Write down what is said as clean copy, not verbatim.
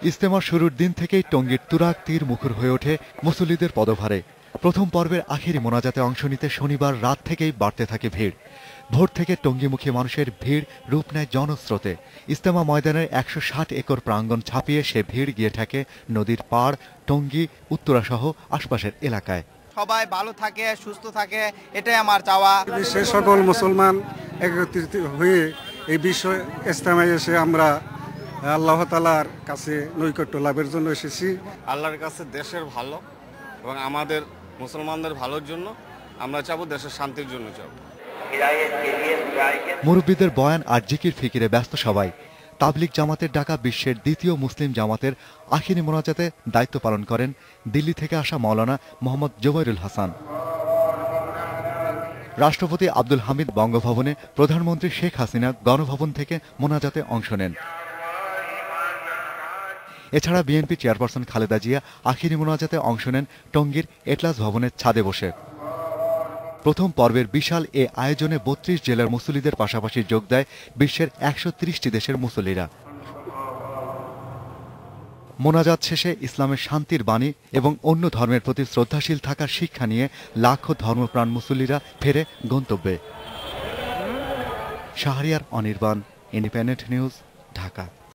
ইজতেমার শুরুর দিন থেকেই টঙ্গীর তুরাগ তীর মুখর হয়ে ওঠে মুসল্লিদের পদভারে। প্রথম পর্বের আখেরি মোনাজাতে অংশ নিতে শনিবার রাত থেকেই বাড়তে থাকে ভিড়। ভোর থেকে টঙ্গীমুখী মানুষের ভিড় রূপ নেয় জনস্রোতে। ইজতেমা ময়দানের ১৬০ একর প্রাঙ্গণ ছাপিয়ে সে ভিড় গিয়ে থাকে নদীর পাড়, টঙ্গী, উত্তরাসহ আশপাশের এলাকায়। সবাই ভালো থাকে, সুস্থ থাকে, এটাই আমার চাওয়া। বিশ্বের সকল মুসলমান একত্রিত হয়ে এই বিশ্ব ইজতেমায় এসে আমরা আল্লাহ তাআলার কাছে নৈকট্য লাভের জন্য এসেছি। আল্লাহর কাছে দেশের ভালো এবং আমাদের মুসলমানদের ভালোর জন্য আমরা চাবো, দেশের শান্তির জন্য চাবো। মুরব্বীদের বয়ান আর জিকির ফিকিরে ব্যস্ত সবাই। তাবলিগ জামাতের ডাকা বিশ্বের দ্বিতীয় মুসলিম জামাতের আখিরি মোনাজাতে দায়িত্ব পালন করেন দিল্লি থেকে আসা মাওলানা মোহাম্মদ জুবাইরুল হাসান। রাষ্ট্রপতি আব্দুল হামিদ বঙ্গভবনে, প্রধানমন্ত্রী শেখ হাসিনা গণভবন থেকে মোনাজাতে অংশ নেন। এছাড়া বিএনপি চেয়ারপারসন খালেদা জিয়া আখিরি মোনাজাতে অংশ নেন টঙ্গীর এটলাস ভবনের ছাদে বসে। প্রথম পর্বের বিশাল এ আয়োজনে ৩২ জেলার মুসল্লিদের পাশাপাশি যোগ দেয় বিশ্বের ১৩০টি দেশের মুসল্লিরা। মোনাজাত শেষে ইসলামের শান্তির বাণী এবং অন্য ধর্মের প্রতি শ্রদ্ধাশীল থাকার শিক্ষা নিয়ে লাখো ধর্মপ্রাণ মুসল্লিরা ফেরে গন্তব্যে। Shahriar Anirban, independent news, Dhaka.